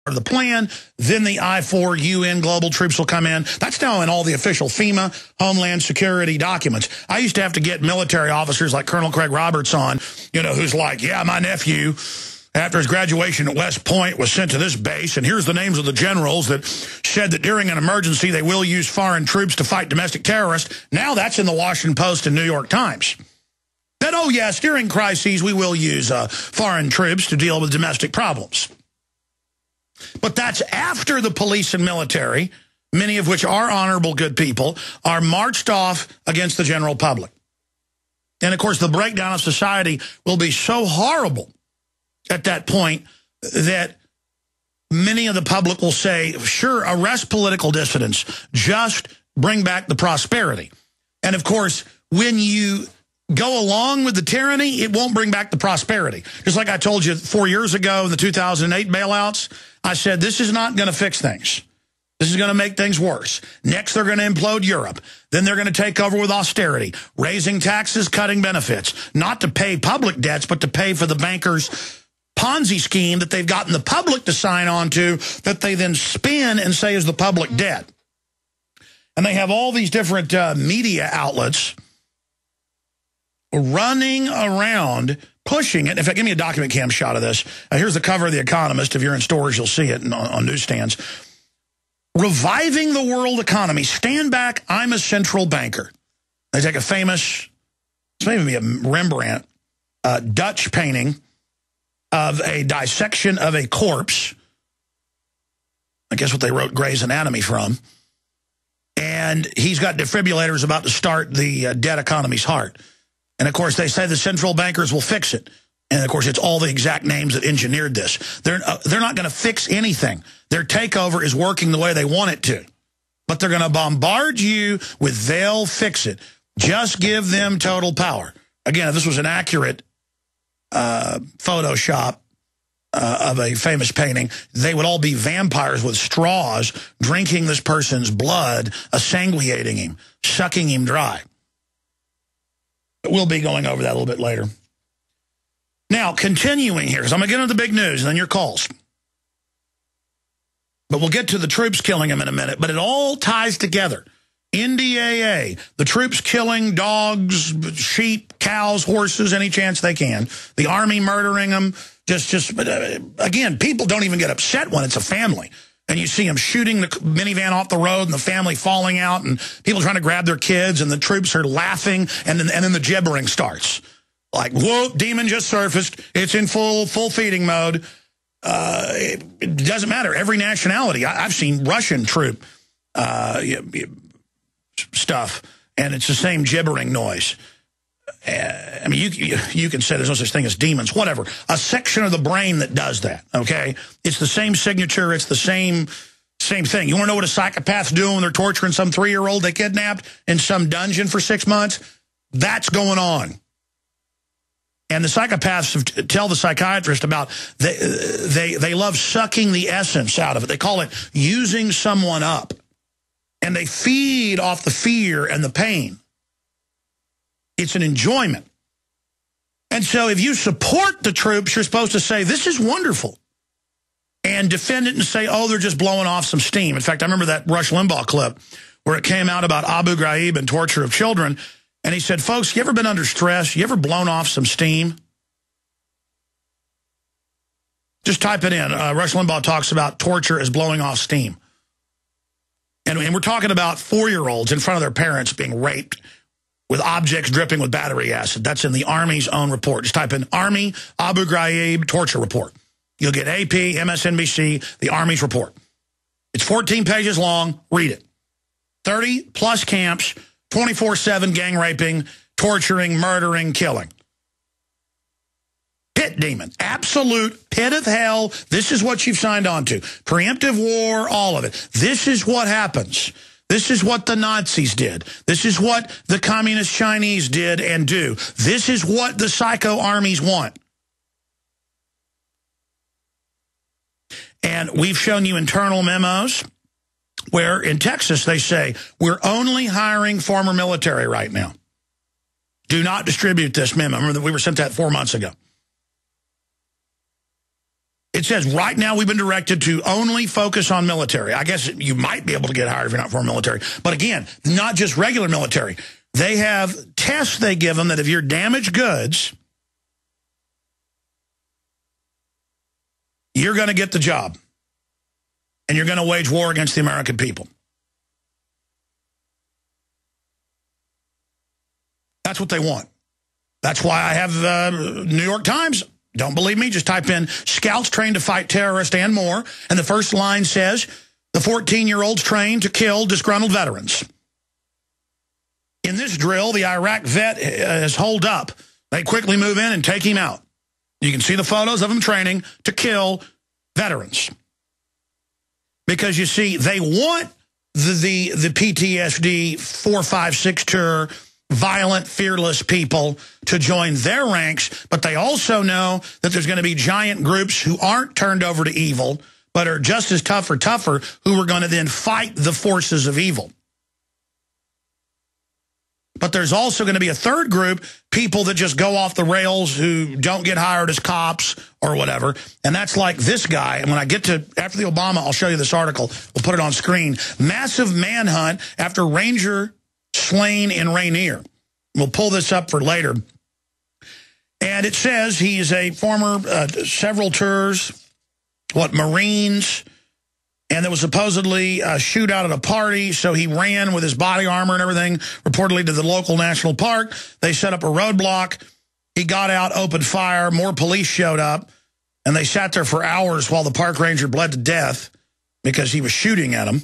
of the plan. Then the I-4 UN global troops will come in. That's now in all the official FEMA Homeland Security documents. I used to have to get military officers like Colonel Craig Roberts on, you know, who's like, yeah, my nephew, after his graduation at West Point, was sent to this base, and here's the names of the generals that said that during an emergency they will use foreign troops to fight domestic terrorists. Now that's in the Washington Post and New York Times. That, oh yes, during crises we will use foreign troops to deal with domestic problems. But that's after the police and military, many of which are honorable, good people, are marched off against the general public. And of course the breakdown of society will be so horrible at that point that many of the public will say, sure, arrest political dissidents, just bring back the prosperity. And of course, when you go along with the tyranny, it won't bring back the prosperity. Just like I told you 4 years ago in the 2008 bailouts, I said, this is not going to fix things. This is going to make things worse. Next, they're going to implode Europe. Then they're going to take over with austerity, raising taxes, cutting benefits, not to pay public debts, but to pay for the bankers' Ponzi scheme that they've gotten the public to sign on to, that they then spin and say is the public debt. And they have all these different media outlets running around pushing it. In fact, give me a document cam shot of this. Here's the cover of The Economist. If you're in stores, you'll see it on newsstands. Reviving the world economy. Stand back, I'm a central banker. They take a famous, it's maybe a Rembrandt, Dutch painting of a dissection of a corpse. I guess what they wrote Grey's Anatomy from. And he's got defibrillators about to start the dead economy's heart. And, of course, they say the central bankers will fix it. And, of course, it's all the exact names that engineered this. They're not going to fix anything. Their takeover is working the way they want it to. But they're going to bombard you with they'll fix it. Just give them total power. Again, if this was an accurate Photoshop of a famous painting, they would all be vampires with straws drinking this person's blood, sanguinating him, sucking him dry. But we'll be going over that a little bit later. Now, continuing here, because I'm going to get into the big news and then your calls. But we'll get to the troops killing him in a minute. But it all ties together. NDAA, the troops killing dogs, sheep, cows, horses, any chance they can. The Army murdering them. Again, people don't even get upset when it's a family. And you see them shooting the minivan off the road and the family falling out and people trying to grab their kids and the troops are laughing and then the gibbering starts. Like, whoa, demon just surfaced. It's in full feeding mode. It doesn't matter. Every nationality. I've seen Russian troop stuff, and it's the same gibbering noise. I mean, you can say there's no such thing as demons, whatever. A section of the brain that does that, okay? It's the same signature. It's the same thing. You want to know what a psychopath's doing when they're torturing some 3-year-old they kidnapped in some dungeon for 6 months? That's going on. And the psychopaths tell the psychiatrist about they love sucking the essence out of it. They call it using someone up. And they feed off the fear and the pain. It's an enjoyment. And so if you support the troops, you're supposed to say, this is wonderful. And defend it and say, oh, they're just blowing off some steam. In fact, I remember that Rush Limbaugh clip where it came out about Abu Ghraib and torture of children. And he said, folks, you ever been under stress? You ever blown off some steam? Just type it in. Rush Limbaugh talks about torture as blowing off steam. And we're talking about 4-year-olds in front of their parents being raped with objects dripping with battery acid. That's in the Army's own report. Just type in Army Abu Ghraib torture report. You'll get AP, MSNBC, the Army's report. It's 14 pages long. Read it. 30-plus camps, 24/7 gang raping, torturing, murdering, killing. Pit demon. Absolute pit of hell. This is what you've signed on to. Preemptive war, all of it. This is what happens. This is what the Nazis did. This is what the communist Chinese did and do. This is what the psycho armies want. And we've shown you internal memos where in Texas they say, we're only hiring former military right now. Do not distribute this memo. Remember that we were sent that 4 months ago. It says, right now we've been directed to only focus on military. I guess you might be able to get hired if you're not for military. But again, not just regular military. They have tests they give them that if you're damaged goods, you're going to get the job. And you're going to wage war against the American people. That's what they want. That's why I have New York Times. Don't believe me? Just type in scouts trained to fight terrorists and more. And the first line says, the 14-year-olds trained to kill disgruntled veterans. In this drill, the Iraq vet is holed up. They quickly move in and take him out. You can see the photos of him training to kill veterans. Because, you see, they want the PTSD 4, 5, 6 tour violent, fearless people to join their ranks, but they also know that there's going to be giant groups who aren't turned over to evil, but are just as tough or tougher, who are going to then fight the forces of evil. But there's also going to be a third group, people that just go off the rails who don't get hired as cops or whatever. And that's like this guy. And when I get to, after the Obama, I'll show you this article. We'll put it on screen. Massive manhunt after Ranger slain in Rainier. We'll pull this up for later. And it says he's a former several tours, Marines, and there was supposedly a shootout at a party, so he ran with his body armor and everything, reportedly to the local national park. They set up a roadblock. He got out, opened fire. More police showed up, and they sat there for hours while the park ranger bled to death because he was shooting at him.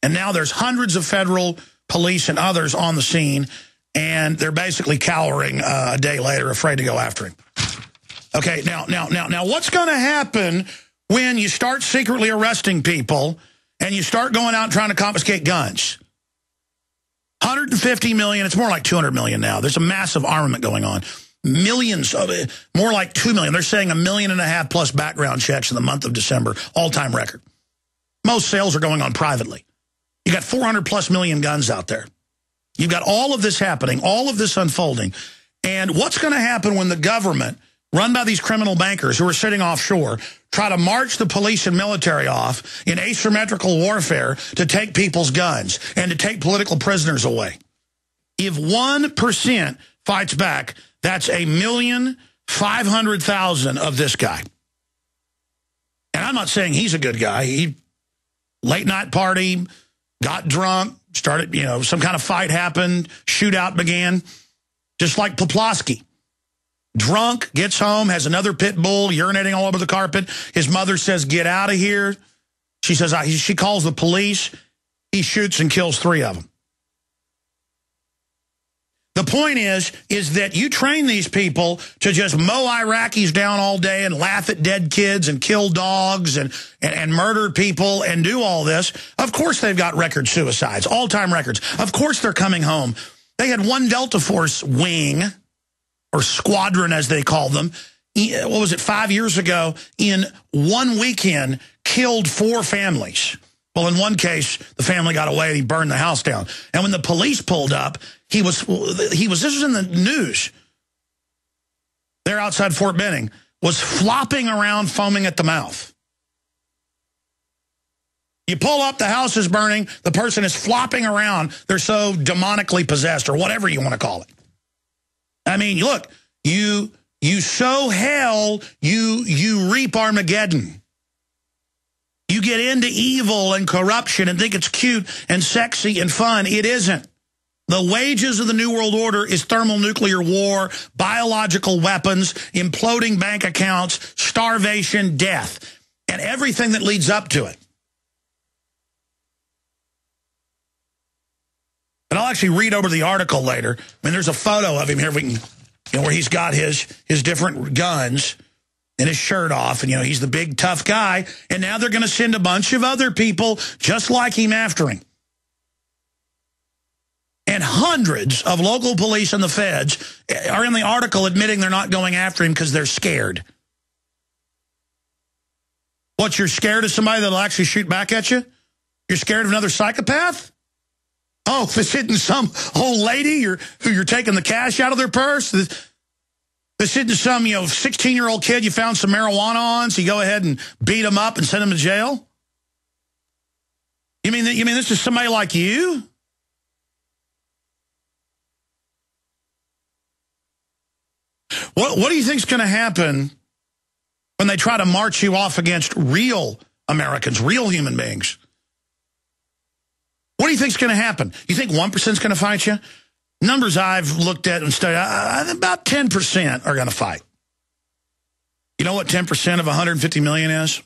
And now there's hundreds of federal police and others on the scene, and they're basically cowering a day later, afraid to go after him. Okay, now, what's going to happen when you start secretly arresting people and you start going out and trying to confiscate guns? 150 million, it's more like 200 million now. There's a massive armament going on. Millions of it, more like 2 million. They're saying 1.5 million plus background checks in the month of December, all-time record. Most sales are going on privately. You got 400 plus million guns out there. You've got all of this happening, all of this unfolding. And what's going to happen when the government, run by these criminal bankers who are sitting offshore, try to march the police and military off in asymmetrical warfare to take people's guns and to take political prisoners away? If 1% fights back, that's 1,500,000 of this guy. And I'm not saying he's a good guy. He late night party, got drunk, started, some kind of fight happened, shootout began, just like Poplawski. Drunk, gets home, has another pit bull urinating all over the carpet. His mother says, get out of here. She says, she calls the police. He shoots and kills 3 of them. The point is that you train these people to just mow Iraqis down all day and laugh at dead kids and kill dogs and murder people and do all this. Of course they've got record suicides, all-time records. Of course they're coming home. They had one Delta Force wing, or squadron as they call them, 5 years ago, in one weekend, killed 4 families. Well, in one case, the family got away and he burned the house down. And when the police pulled up, this was in the news. They're outside Fort Benning, was flopping around, foaming at the mouth. You pull up, the house is burning, the person is flopping around. They're so demonically possessed, or whatever you want to call it. I mean, look, you sow hell, you reap Armageddon. You get into evil and corruption and think it's cute and sexy and fun. It isn't. The wages of the New World Order is thermonuclear war, biological weapons, imploding bank accounts, starvation, death, and everything that leads up to it. And I'll actually read over the article later. I mean, there's a photo of him here, where he's got his different guns and his shirt off, and he's the big tough guy. And now they're going to send a bunch of other people just like him after him. And hundreds of local police and the feds are in the article admitting they're not going after him because they're scared. What, you're scared of somebody that'll actually shoot back at you? You're scared of another psychopath? Oh, if it's hitting some old lady who you're taking the cash out of their purse? This isn't some, 16-year-old kid you found some marijuana on, so you go ahead and beat him up and send him to jail? You mean this is somebody like you? What do you think's going to happen when they try to march you off against real Americans, real human beings? What do you think's going to happen? You think 1%'s going to fight you? Numbers I've looked at and studied, about 10% are going to fight. You know what 10% of 150 million is?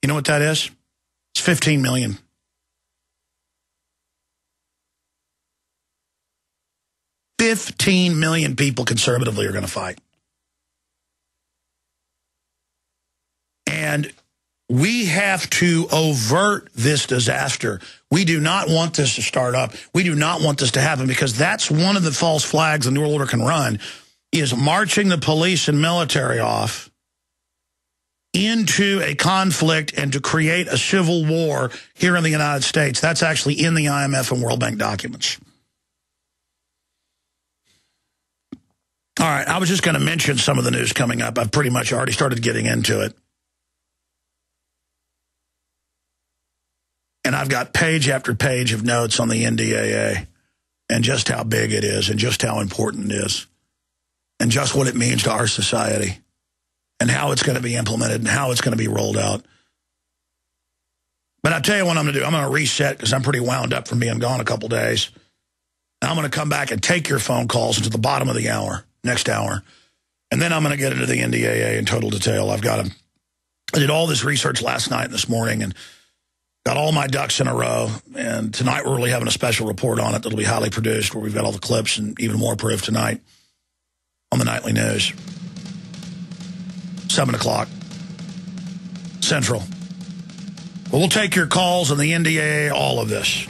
You know what that is? It's 15 million. $15 million people conservatively are going to fight. And we have to avert this disaster. We do not want this to start up. We do not want this to happen, because that's one of the false flags the New World Order can run, is marching the police and military off into a conflict and to create a civil war here in the United States. That's actually in the IMF and World Bank documents. All right, I was just going to mention some of the news coming up. I've pretty much already started getting into it. And I've got page after page of notes on the NDAA and just how big it is and just how important it is and just what it means to our society and how it's going to be implemented and how it's going to be rolled out. But I'll tell you what I'm going to do. I'm going to reset, because I'm pretty wound up from being gone a couple days. And I'm going to come back and take your phone calls until the bottom of the hour, next hour. And then I'm going to get into the NDAA in total detail. I did all this research last night and this morning and got all my ducks in a row, and tonight we're really having a special report on it that'll be highly produced, where we've got all the clips and even more proof tonight on the nightly news. 7 o'clock Central. Well, we'll take your calls on the NDAA, all of this.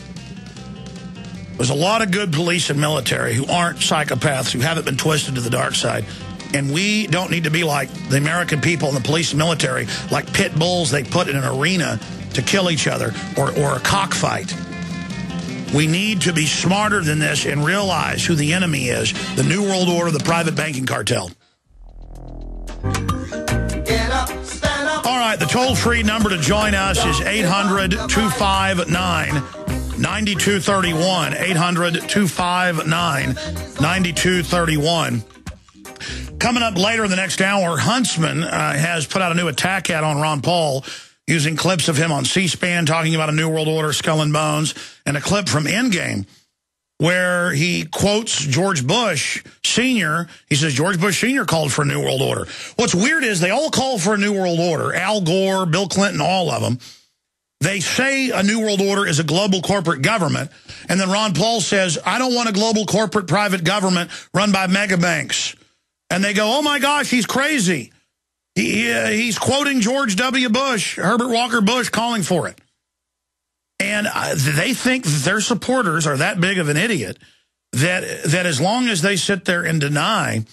There's a lot of good police and military who aren't psychopaths, who haven't been twisted to the dark side. And we don't need to be like the American people and the police and military, like pit bulls they put in an arena to kill each other, or a cockfight. We need to be smarter than this and realize who the enemy is: the New World Order, the private banking cartel. Get up, stand up. All right, the toll-free number to join us is 800-259-9231. 800-259-9231. Coming up later in the next hour, Huntsman has put out a new attack ad on Ron Paul, using clips of him on C-SPAN talking about a New World Order, skull and bones, and a clip from Endgame where he quotes George Bush Sr. He says George Bush Sr. called for a New World Order. What's weird is they all call for a New World Order. Al Gore, Bill Clinton, all of them. They say a New World Order is a global corporate government, and then Ron Paul says, I don't want a global corporate private government run by mega banks. And they go, oh my gosh, he's crazy. He's quoting George W. Bush, Herbert Walker Bush, calling for it. And they think that their supporters are that big of an idiot that as long as they sit there and deny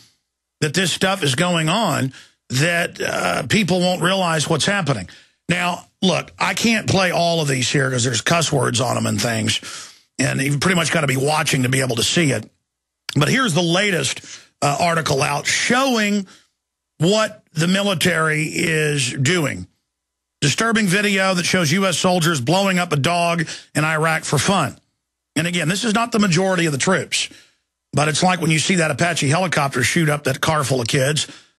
that this stuff is going on, that people won't realize what's happening. Now, look, I can't play all of these here because there's cuss words on them and things, and you've pretty much got to be watching to be able to see it. But here's the latest article out showing what the military is doing. Disturbing video that shows U.S. soldiers blowing up a dog in Iraq for fun. And again, this is not the majority of the troops, but it's like when you see that Apache helicopter shoot up that car full of kids.